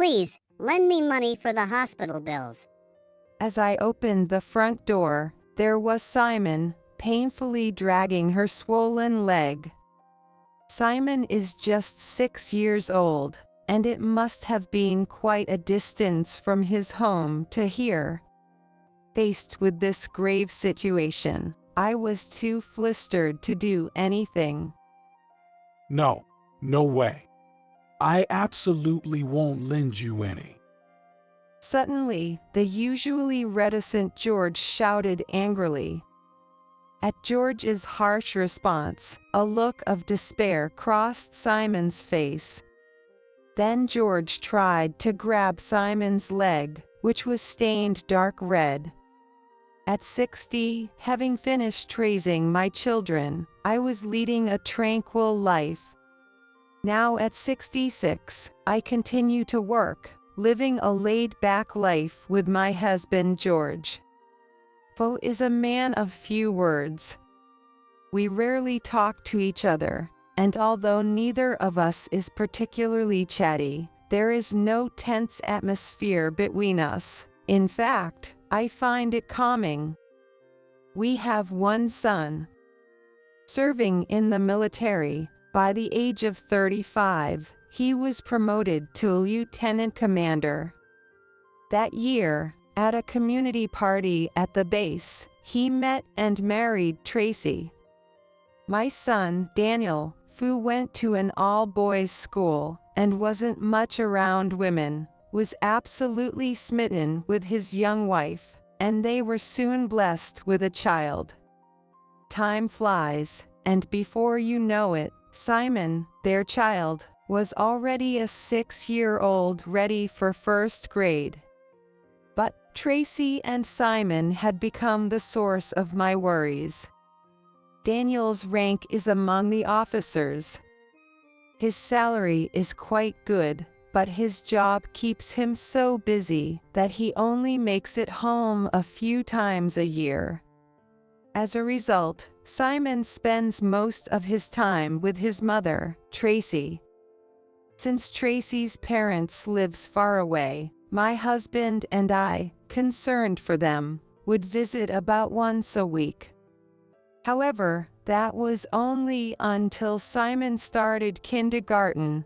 Please, lend me money for the hospital bills. As I opened the front door, there was Simon, painfully dragging her swollen leg. Simon is just 6 years old, and it must have been quite a distance from his home to here. Faced with this grave situation, I was too flustered to do anything. No way. I absolutely won't lend you any. Suddenly, the usually reticent George shouted angrily. At George's harsh response, a look of despair crossed Simon's face. Then George tried to grab Simon's leg, which was stained dark red. At 60, having finished raising my children, I was leading a tranquil life. Now at 66, I continue to work, living a laid-back life with my husband George. Fo is a man of few words. We rarely talk to each other, and although neither of us is particularly chatty, there is no tense atmosphere between us. In fact, I find it calming. We have one son. Serving in the military, by the age of 35, he was promoted to lieutenant commander. That year, at a community party at the base, he met and married Tracy. My son, Daniel, who went to an all-boys school and wasn't much around women, was absolutely smitten with his young wife, and they were soon blessed with a child. Time flies, and before you know it, Simon, their child, was already a 6-year-old ready for first grade. But Tracy and Simon had become the source of my worries. Daniel's rank is among the officers. His salary is quite good, but his job keeps him so busy that he only makes it home a few times a year. As a result, Simon spends most of his time with his mother, Tracy. Since Tracy's parents lives far away, my husband and I, concerned for them, would visit about once a week. However, that was only until Simon started kindergarten.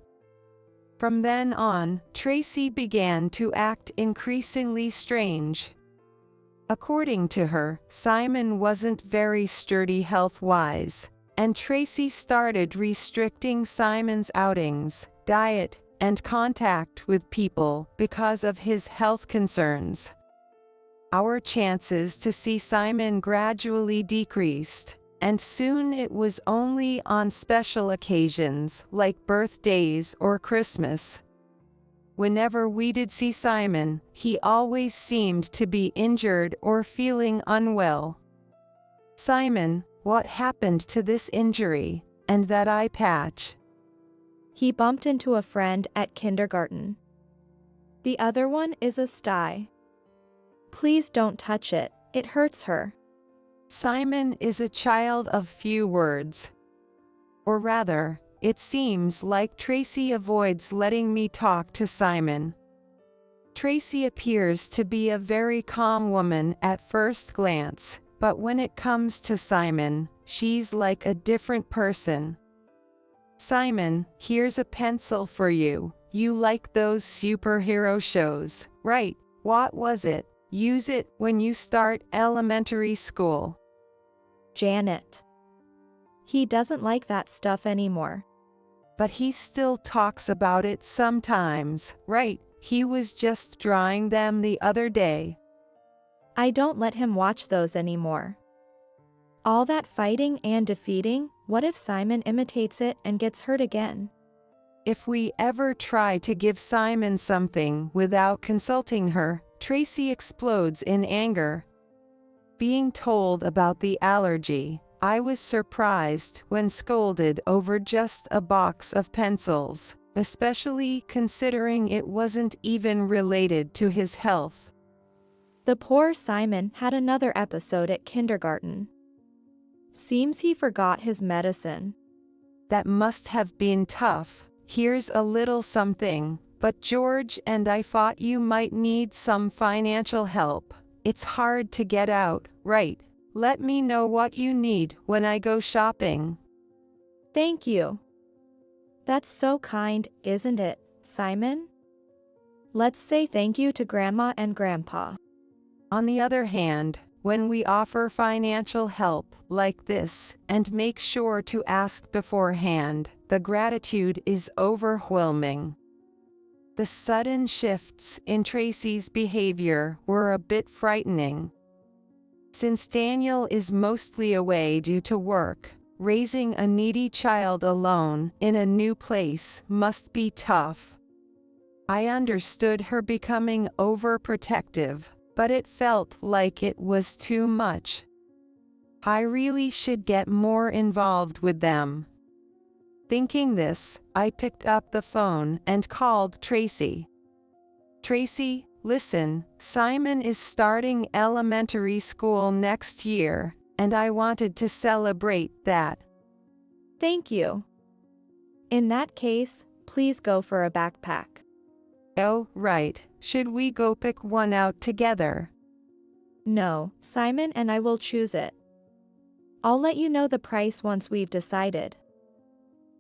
From then on, Tracy began to act increasingly strange. According to her, Simon wasn't very sturdy health-wise, and Tracy started restricting Simon's outings, diet, and contact with people because of his health concerns. Our chances to see Simon gradually decreased, and soon it was only on special occasions like birthdays or Christmas. Whenever we did see Simon, he always seemed to be injured or feeling unwell. Simon, what happened to this injury, and that eye patch? He bumped into a friend at kindergarten. The other one is a sty. Please don't touch it, it hurts her. Simon is a child of few words. Or rather, it seems like Tracy avoids letting me talk to Simon. Tracy appears to be a very calm woman at first glance, but when it comes to Simon, she's like a different person. Simon, here's a pencil for you. You like those superhero shows, right? What was it? Use it when you start elementary school. Janet. He doesn't like that stuff anymore. But he still talks about it sometimes, right? He was just drawing them the other day. I don't let him watch those anymore. All that fighting and defeating, what if Simon imitates it and gets hurt again? If we ever try to give Simon something without consulting her, Tracy explodes in anger. Being told about the allergy, I was surprised when scolded over just a box of pencils, especially considering it wasn't even related to his health. The poor Simon had another episode at kindergarten. Seems he forgot his medicine. That must have been tough. Here's a little something, But George and I thought you might need some financial help. It's hard to get out, right? Let me know what you need when I go shopping. Thank you. That's so kind, isn't it, Simon? Let's say thank you to Grandma and Grandpa. On the other hand, when we offer financial help like this and make sure to ask beforehand, the gratitude is overwhelming. The sudden shifts in Tracy's behavior were a bit frightening. Since Daniel is mostly away due to work, raising a needy child alone in a new place must be tough. I understood her becoming overprotective, but it felt like it was too much. I really should get more involved with them. Thinking this, I picked up the phone and called Tracy. Tracy, listen, Simon is starting elementary school next year, and I wanted to celebrate that. Thank you. In that case, please go for a backpack. Oh, right. Should we go pick one out together? No, Simon and I will choose it. I'll let you know the price once we've decided.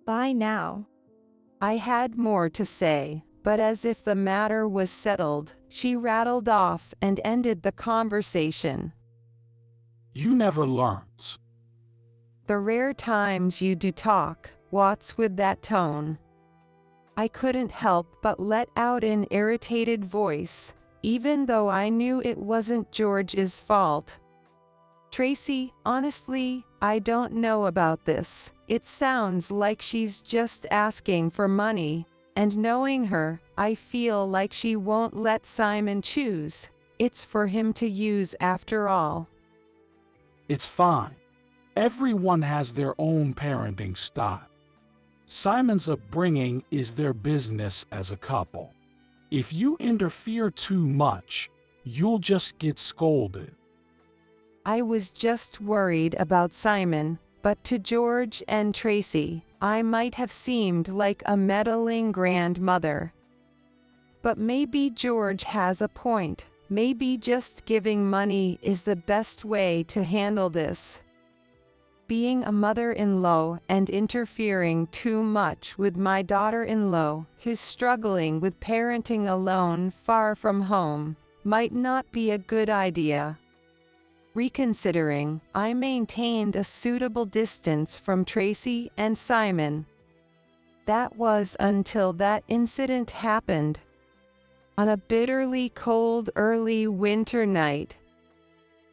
Bye now. I had more to say, but as if the matter was settled, she rattled off and ended the conversation. You never learns. The rare times you do talk, what's with that tone? I couldn't help but let out an irritated voice, even though I knew it wasn't George's fault. Tracy, honestly, I don't know about this. It sounds like she's just asking for money, and knowing her, I feel like she won't let Simon choose. It's for him to use after all. It's fine. Everyone has their own parenting style. Simon's upbringing is their business as a couple. If you interfere too much, you'll just get scolded. I was just worried about Simon, but to George and Tracy, I might have seemed like a meddling grandmother. But maybe George has a point. Maybe just giving money is the best way to handle this. Being a mother-in-law and interfering too much with my daughter-in-law, who's struggling with parenting alone far from home, might not be a good idea. Reconsidering, I maintained a suitable distance from Tracy and Simon. That was until that incident happened. On a bitterly cold early winter night,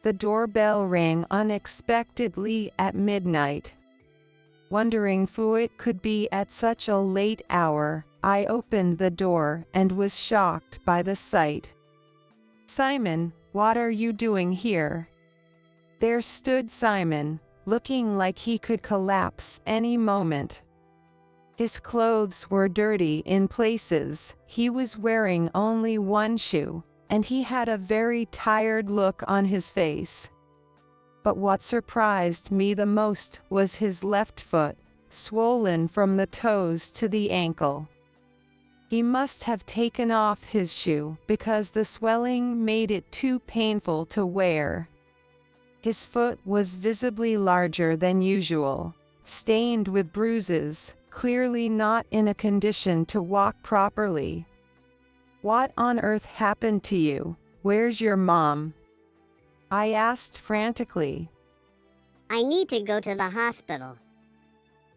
the doorbell rang unexpectedly at midnight. Wondering who it could be at such a late hour, I opened the door and was shocked by the sight. "Simon, what are you doing here?" There stood Simon, looking like he could collapse any moment. His clothes were dirty in places, he was wearing only one shoe, and he had a very tired look on his face. But what surprised me the most was his left foot, swollen from the toes to the ankle. He must have taken off his shoe because the swelling made it too painful to wear. His foot was visibly larger than usual, stained with bruises, clearly not in a condition to walk properly. "What on earth happened to you? Where's your mom?" I asked frantically. I need to go to the hospital.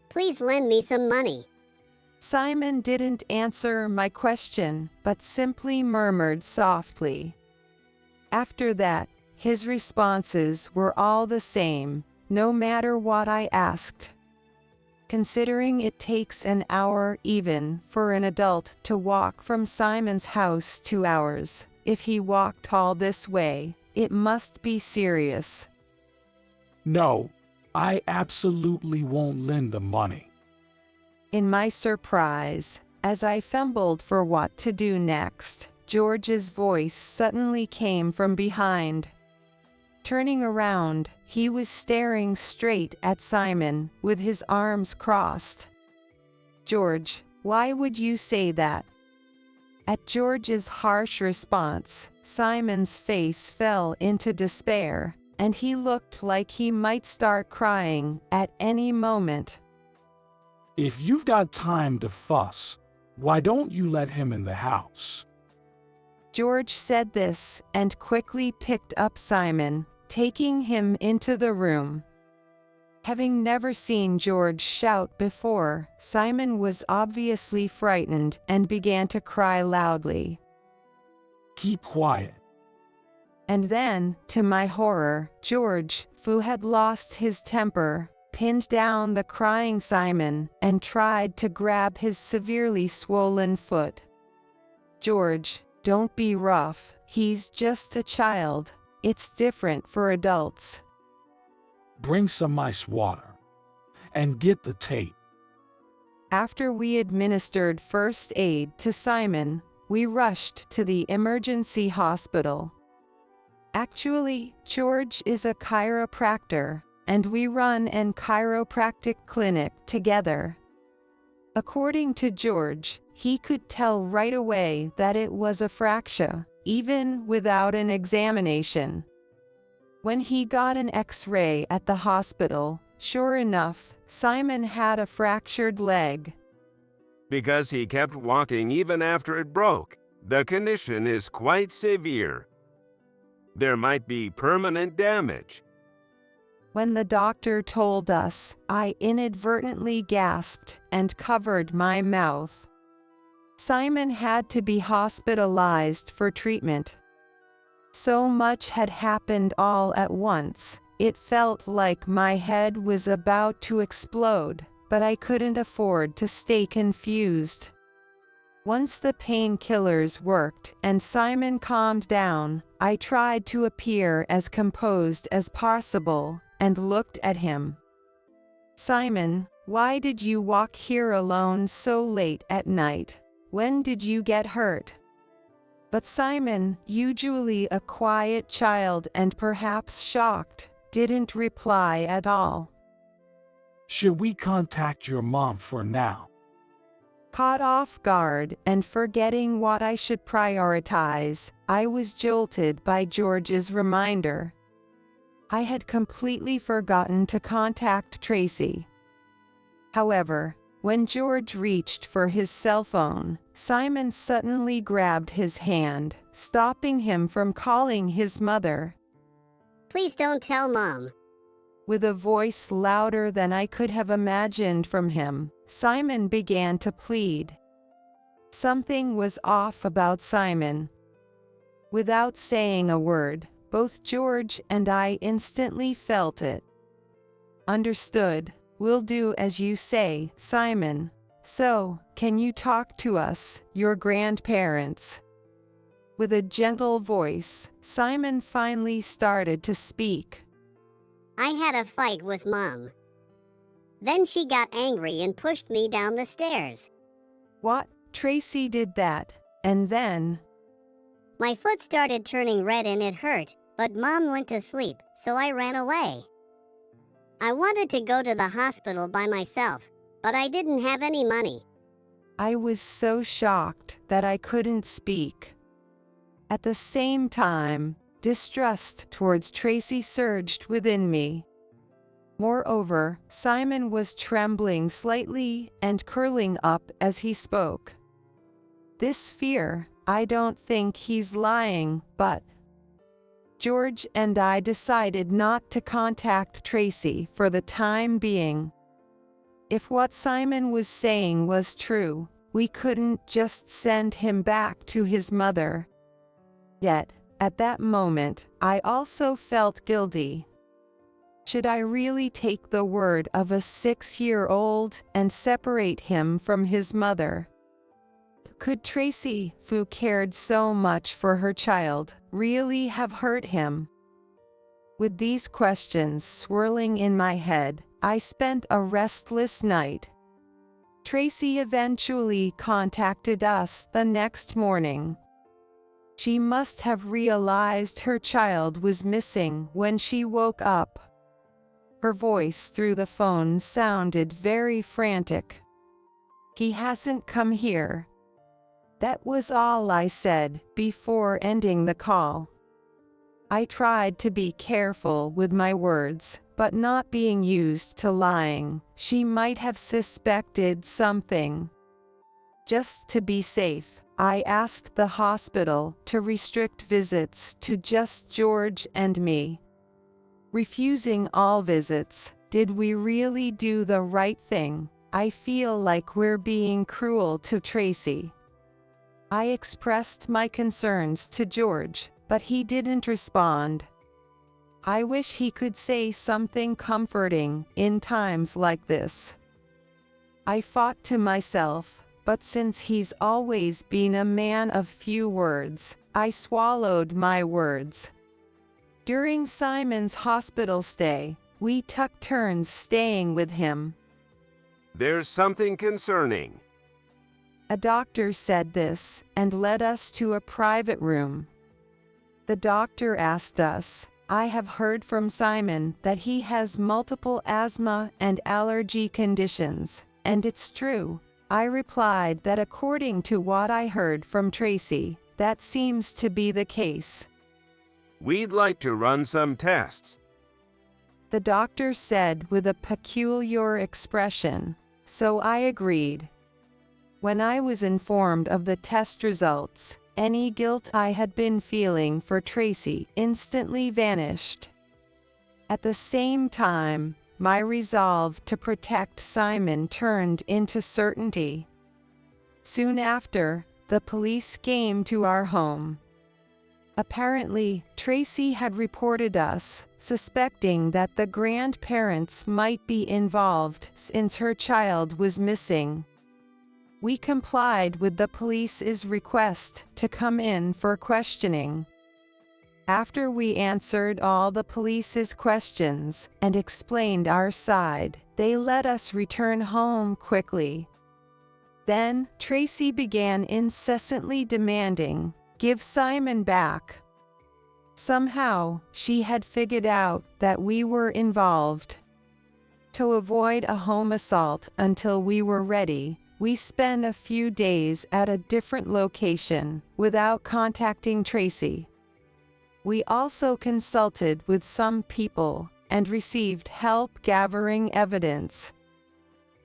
Please lend me some money. Simon didn't answer my question, but simply murmured softly. After that, his responses were all the same, no matter what I asked. Considering it takes an hour even for an adult to walk from Simon's house 2 hours, if he walked all this way, it must be serious. No, I absolutely won't lend the money. In my surprise, as I fumbled for what to do next, George's voice suddenly came from behind. Turning around, he was staring straight at Simon, with his arms crossed. "George, why would you say that?" At George's harsh response, Simon's face fell into despair, and he looked like he might start crying at any moment. If you've got time to fuss, why don't you let him in the house? George said this and quickly picked up Simon, taking him into the room. Having never seen George shout before, Simon was obviously frightened and began to cry loudly. Keep quiet. And then, to my horror, George, who had lost his temper, pinned down the crying Simon and tried to grab his severely swollen foot. "George, don't be rough, he's just a child. It's different for adults." Bring some ice water. And get the tape. After we administered first aid to Simon, we rushed to the emergency hospital. Actually, George is a chiropractor, and we run an chiropractic clinic together. According to George, he could tell right away that it was a fracture, even without an examination. When he got an X-ray at the hospital, sure enough, Simon had a fractured leg. Because he kept walking even after it broke, the condition is quite severe. There might be permanent damage. When the doctor told us, I inadvertently gasped and covered my mouth. Simon had to be hospitalized for treatment. So much had happened all at once, it felt like my head was about to explode, but I couldn't afford to stay confused. Once the painkillers worked and Simon calmed down, I tried to appear as composed as possible and looked at him. "Simon, why did you walk here alone so late at night? When did you get hurt?" But Simon, usually a quiet child and perhaps shocked, didn't reply at all. Should we contact your mom for now? Caught off guard and forgetting what I should prioritize, I was jolted by George's reminder. I had completely forgotten to contact Tracy. However, when George reached for his cell phone, Simon suddenly grabbed his hand, stopping him from calling his mother. Please don't tell Mom. With a voice louder than I could have imagined from him, Simon began to plead. Something was off about Simon. Without saying a word, both George and I instantly felt it. "Understood. We'll do as you say, Simon. So, can you talk to us, your grandparents?" With a gentle voice, Simon finally started to speak. I had a fight with Mom. Then she got angry and pushed me down the stairs. "What? Tracy did that, and then?" My foot started turning red and it hurt, but Mom went to sleep, so I ran away. I wanted to go to the hospital by myself, but I didn't have any money. I was so shocked that I couldn't speak. At the same time, distrust towards Tracy surged within me. Moreover, Simon was trembling slightly and curling up as he spoke. This fear, I don't think he's lying, but... George and I decided not to contact Tracy for the time being. If what Simon was saying was true, we couldn't just send him back to his mother. Yet, at that moment, I also felt guilty. Should I really take the word of a 6-year-old and separate him from his mother? Could Tracy, who cared so much for her child, really have hurt him? With these questions swirling in my head, I spent a restless night. Tracy eventually contacted us the next morning. She must have realized her child was missing when she woke up. Her voice through the phone sounded very frantic. "He hasn't come here. That was all I said before ending the call. I tried to be careful with my words, but not being used to lying. She might have suspected something. Just to be safe, I asked the hospital to restrict visits to just George and me. Refusing all visits, did we really do the right thing? I feel like we're being cruel to Tracy. I expressed my concerns to George, but he didn't respond. I wish he could say something comforting in times like this. I fought to myself, but since he's always been a man of few words, I swallowed my words. During Simon's hospital stay, we took turns staying with him. There's something concerning. A doctor said this and led us to a private room. The doctor asked us, I have heard from Simon that he has multiple asthma and allergy conditions, and it's true. I replied that according to what I heard from Tracy, that seems to be the case. We'd like to run some tests. The doctor said with a peculiar expression, so I agreed. When I was informed of the test results, any guilt I had been feeling for Tracy instantly vanished. At the same time, my resolve to protect Simon turned into certainty. Soon after, the police came to our home. Apparently, Tracy had reported us, suspecting that the grandparents might be involved since her child was missing. We complied with the police's request to come in for questioning. After we answered all the police's questions and explained our side, they let us return home quickly. Then, Tracy began incessantly demanding, "Give Simon back." Somehow, she had figured out that we were involved. To avoid a home assault until we were ready, we spent a few days at a different location without contacting Tracy. We also consulted with some people and received help gathering evidence.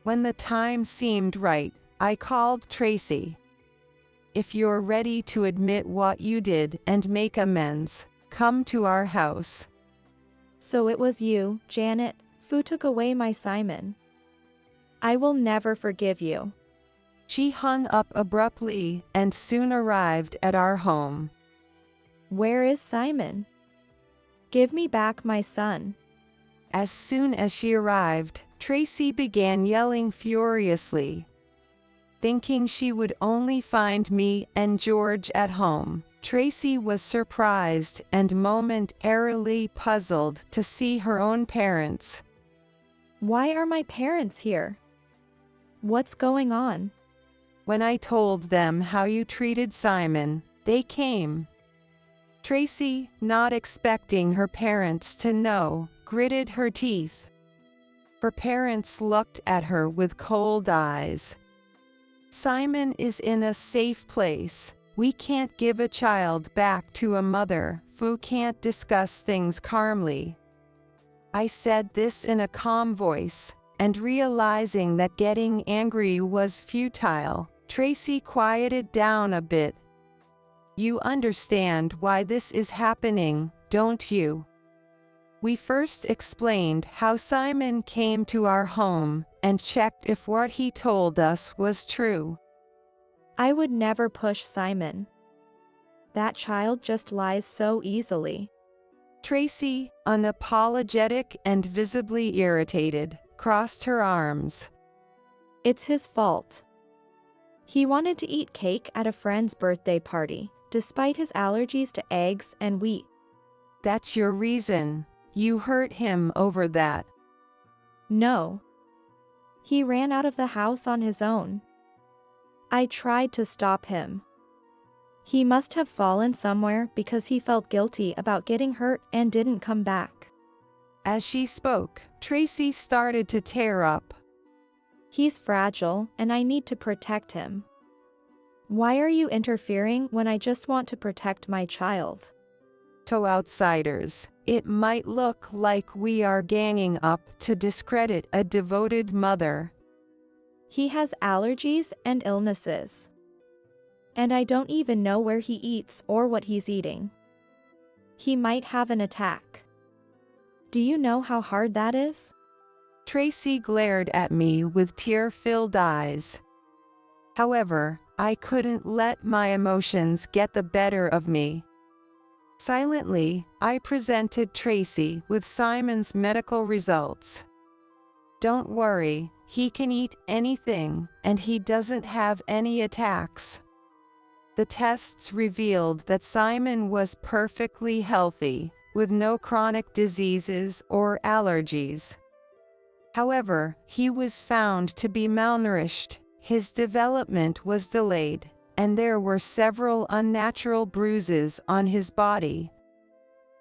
When the time seemed right, I called Tracy. If you're ready to admit what you did and make amends, come to our house. So it was you, Janet, who took away my Simon. I will never forgive you. She hung up abruptly and soon arrived at our home. Where is Simon? Give me back my son. As soon as she arrived, Tracy began yelling furiously. Thinking she would only find me and George at home, Tracy was surprised and momentarily puzzled to see her own parents. Why are my parents here? What's going on? When I told them how you treated Simon, they came. Tracy, not expecting her parents to know, gritted her teeth. Her parents looked at her with cold eyes. Simon is in a safe place. We can't give a child back to a mother who can't discuss things calmly. I said this in a calm voice, and realizing that getting angry was futile, Tracy quieted down a bit. You understand why this is happening, don't you? We first explained how Simon came to our home and checked if what he told us was true. I would never push Simon. That child just lies so easily. Tracy, unapologetic and visibly irritated, crossed her arms. It's his fault. He wanted to eat cake at a friend's birthday party, despite his allergies to eggs and wheat. That's your reason. You hurt him over that. No. He ran out of the house on his own. I tried to stop him. He must have fallen somewhere because he felt guilty about getting hurt and didn't come back. As she spoke, Tracy started to tear up. He's fragile, and I need to protect him. Why are you interfering when I just want to protect my child? To outsiders, it might look like we are ganging up to discredit a devoted mother. He has allergies and illnesses. And I don't even know where he eats or what he's eating. He might have an attack. Do you know how hard that is? Tracy glared at me with tear-filled eyes. However, I couldn't let my emotions get the better of me. Silently, I presented Tracy with Simon's medical results. Don't worry, he can eat anything, and he doesn't have any attacks. The tests revealed that Simon was perfectly healthy, with no chronic diseases or allergies. However, he was found to be malnourished, his development was delayed, and there were several unnatural bruises on his body.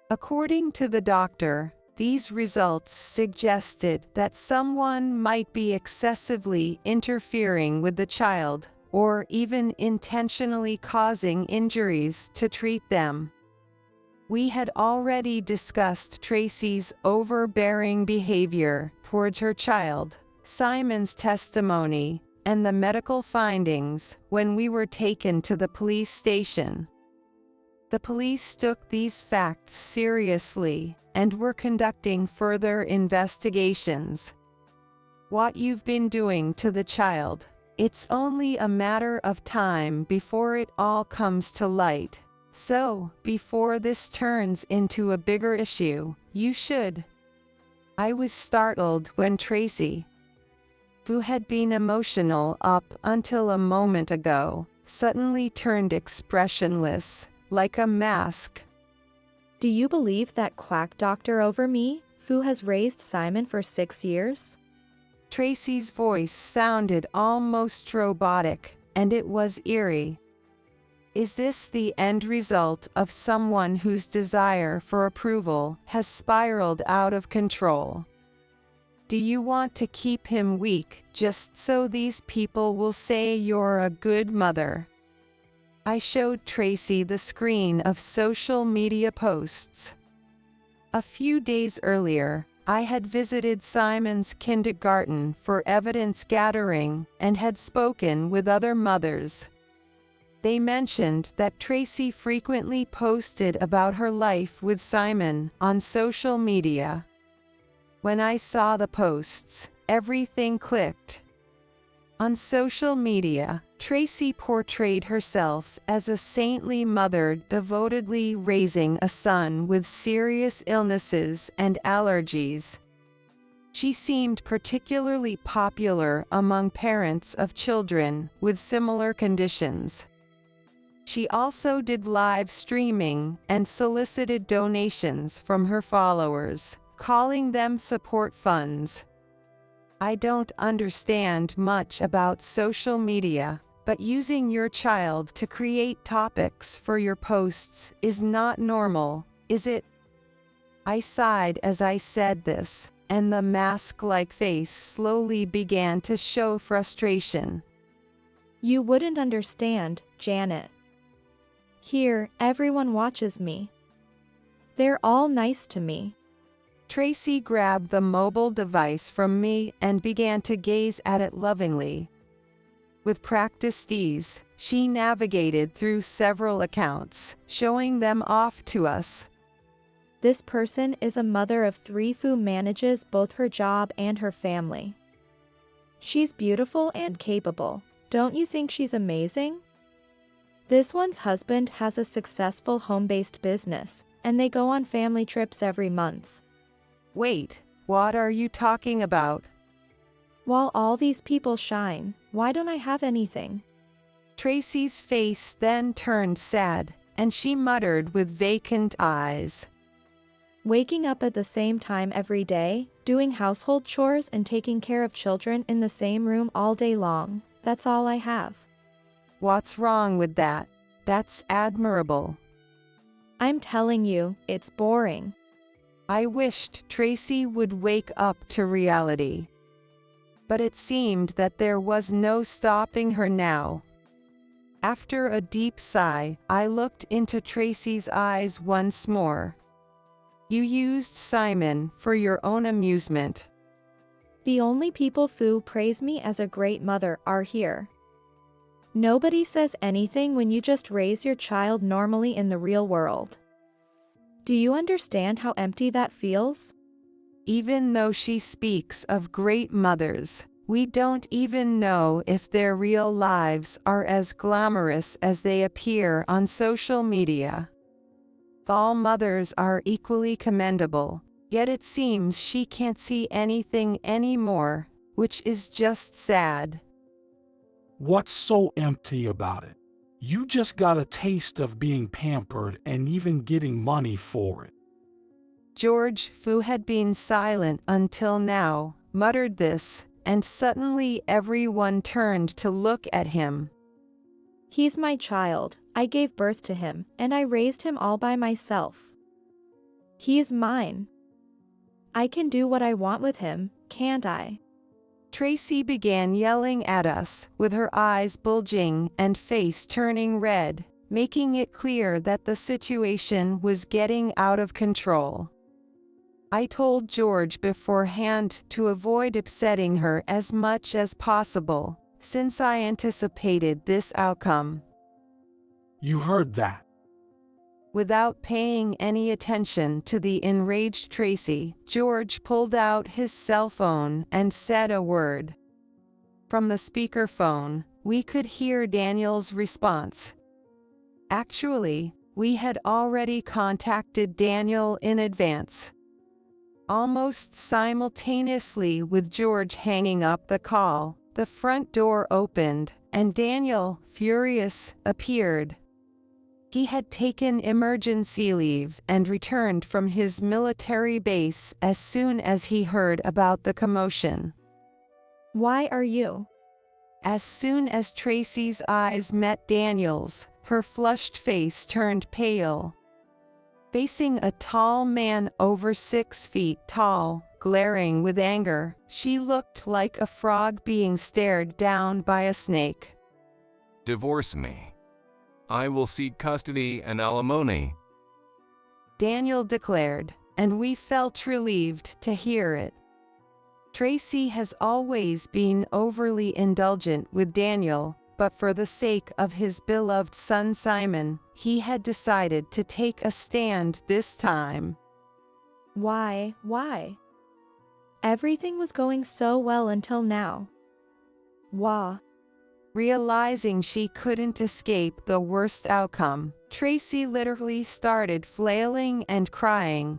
According to the doctor, these results suggested that someone might be excessively interfering with the child, or even intentionally causing injuries to treat them. We had already discussed Tracy's overbearing behavior towards her child, Simon's testimony, and the medical findings when we were taken to the police station. The police took these facts seriously and were conducting further investigations. What you've been doing to the child, it's only a matter of time before it all comes to light. So, before this turns into a bigger issue, you should. I was startled when Tracy, who had been emotional up until a moment ago, suddenly turned expressionless, like a mask. Do you believe that quack doctor over me, who has raised Simon for 6 years? Tracy's voice sounded almost robotic, and it was eerie. Is this the end result of someone whose desire for approval has spiraled out of control? Do you want to keep him weak just so these people will say you're a good mother? I showed Tracy the screen of social media posts. A few days earlier, I had visited Simon's kindergarten for evidence gathering and had spoken with other mothers. They mentioned that Tracy frequently posted about her life with Simon on social media. When I saw the posts, everything clicked. On social media, Tracy portrayed herself as a saintly mother devotedly raising a son with serious illnesses and allergies. She seemed particularly popular among parents of children with similar conditions. She also did live streaming and solicited donations from her followers, calling them support funds. I don't understand much about social media, but using your child to create topics for your posts is not normal, is it? I sighed as I said this, and the mask-like face slowly began to show frustration. You wouldn't understand, Janet. Here, everyone watches me. They're all nice to me. Tracy grabbed the mobile device from me and began to gaze at it lovingly. With practiced ease, she navigated through several accounts, showing them off to us. This person is a mother of 3 who manages both her job and her family. She's beautiful and capable. Don't you think she's amazing? This one's husband has a successful home-based business, and they go on family trips every month. Wait, what are you talking about? While all these people shine, why don't I have anything? Tracy's face then turned sad, and she muttered with vacant eyes. Waking up at the same time every day, doing household chores and taking care of children in the same room all day long, that's all I have. What's wrong with that? That's admirable. I'm telling you, it's boring. I wished Tracy would wake up to reality. But it seemed that there was no stopping her now. After a deep sigh, I looked into Tracy's eyes once more. You used Simon for your own amusement. The only people who praise me as a great mother are here. Nobody says anything when you just raise your child normally in the real world. Do you understand how empty that feels? Even though she speaks of great mothers, we don't even know if their real lives are as glamorous as they appear on social media. All mothers are equally commendable, yet it seems she can't see anything anymore, which is just sad. What's so empty about it? You just got a taste of being pampered and even getting money for it. George, who had been silent until now, muttered this, and suddenly everyone turned to look at him. He's my child. I gave birth to him, and I raised him all by myself. He's mine. I can do what I want with him, can't I? Tracy began yelling at us, with her eyes bulging and face turning red, making it clear that the situation was getting out of control. I told George beforehand to avoid upsetting her as much as possible, since I anticipated this outcome. You heard that. Without paying any attention to the enraged Tracy, George pulled out his cell phone and said a word. From the speakerphone, we could hear Daniel's response. Actually, we had already contacted Daniel in advance. Almost simultaneously with George hanging up the call, the front door opened, and Daniel, furious, appeared. He had taken emergency leave and returned from his military base as soon as he heard about the commotion. Why are you? As soon as Tracy's eyes met Daniel's, her flushed face turned pale. Facing a tall man over 6 feet tall, glaring with anger, she looked like a frog being stared down by a snake. Divorce me. I will seek custody and alimony, Daniel declared, and we felt relieved to hear it. Tracy has always been overly indulgent with Daniel, but for the sake of his beloved son Simon, he had decided to take a stand this time. Why? Everything was going so well until now. Wah. Realizing she couldn't escape the worst outcome, Tracy literally started flailing and crying.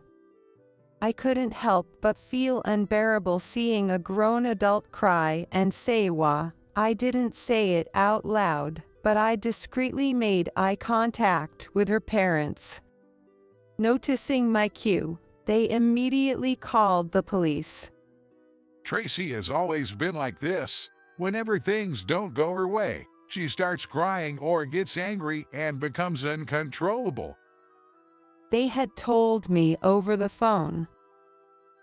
I couldn't help but feel unbearable seeing a grown adult cry and say wah. I didn't say it out loud, but I discreetly made eye contact with her parents. Noticing my cue, they immediately called the police. Tracy has always been like this. Whenever things don't go her way, she starts crying or gets angry and becomes uncontrollable. They had told me over the phone.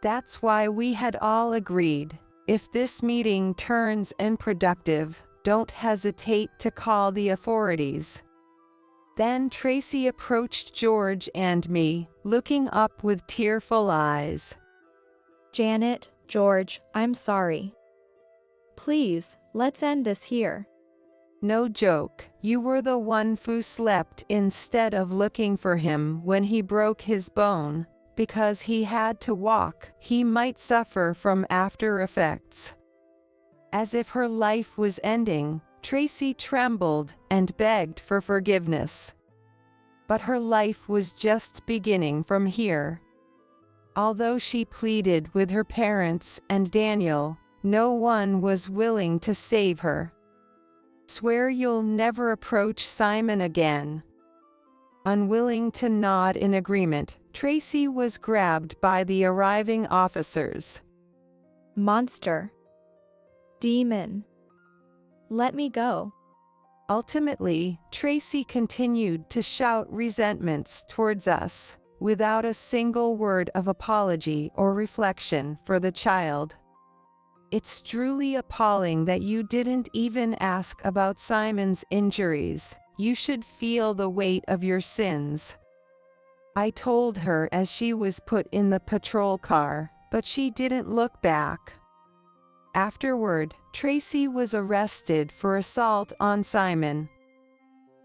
That's why we had all agreed, if this meeting turns unproductive, don't hesitate to call the authorities. Then Tracy approached George and me, looking up with tearful eyes. Janet, George, I'm sorry. Please, let's end this here. No joke, you were the one who slept instead of looking for him when he broke his bone. Because he had to walk, he might suffer from after effects. As if her life was ending, Tracy trembled and begged for forgiveness. But her life was just beginning from here. Although she pleaded with her parents and Daniel, no one was willing to save her. Swear you'll never approach Simon again. Unwilling to nod in agreement, Tracy was grabbed by the arriving officers. Monster. Demon. Let me go. Ultimately, Tracy continued to shout resentments towards us, without a single word of apology or reflection for the child. It's truly appalling that you didn't even ask about Simon's injuries. You should feel the weight of your sins. I told her as she was put in the patrol car, but she didn't look back. Afterward, Tracy was arrested for assault on Simon.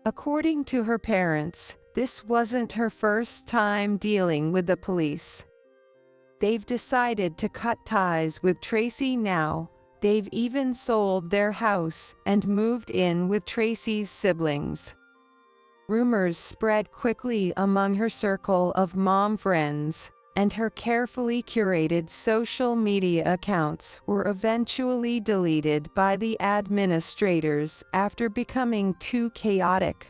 According to her parents, this wasn't her first time dealing with the police. They've decided to cut ties with Tracy now. They've even sold their house and moved in with Tracy's siblings. Rumors spread quickly among her circle of mom friends, and her carefully curated social media accounts were eventually deleted by the administrators after becoming too chaotic.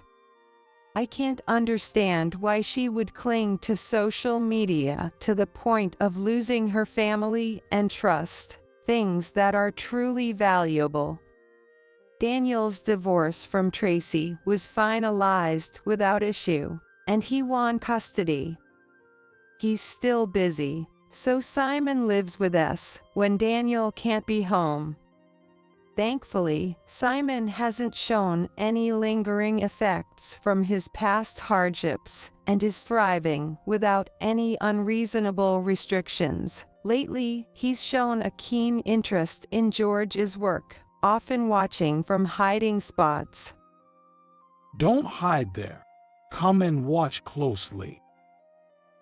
I can't understand why she would cling to social media to the point of losing her family and trust, things that are truly valuable. Daniel's divorce from Tracy was finalized without issue, and he won custody. He's still busy, so Simon lives with us when Daniel can't be home. Thankfully, Simon hasn't shown any lingering effects from his past hardships and is thriving without any unreasonable restrictions. Lately, he's shown a keen interest in George's work, often watching from hiding spots. Don't hide there. Come and watch closely.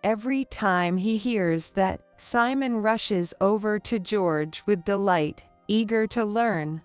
Every time he hears that, Simon rushes over to George with delight, eager to learn.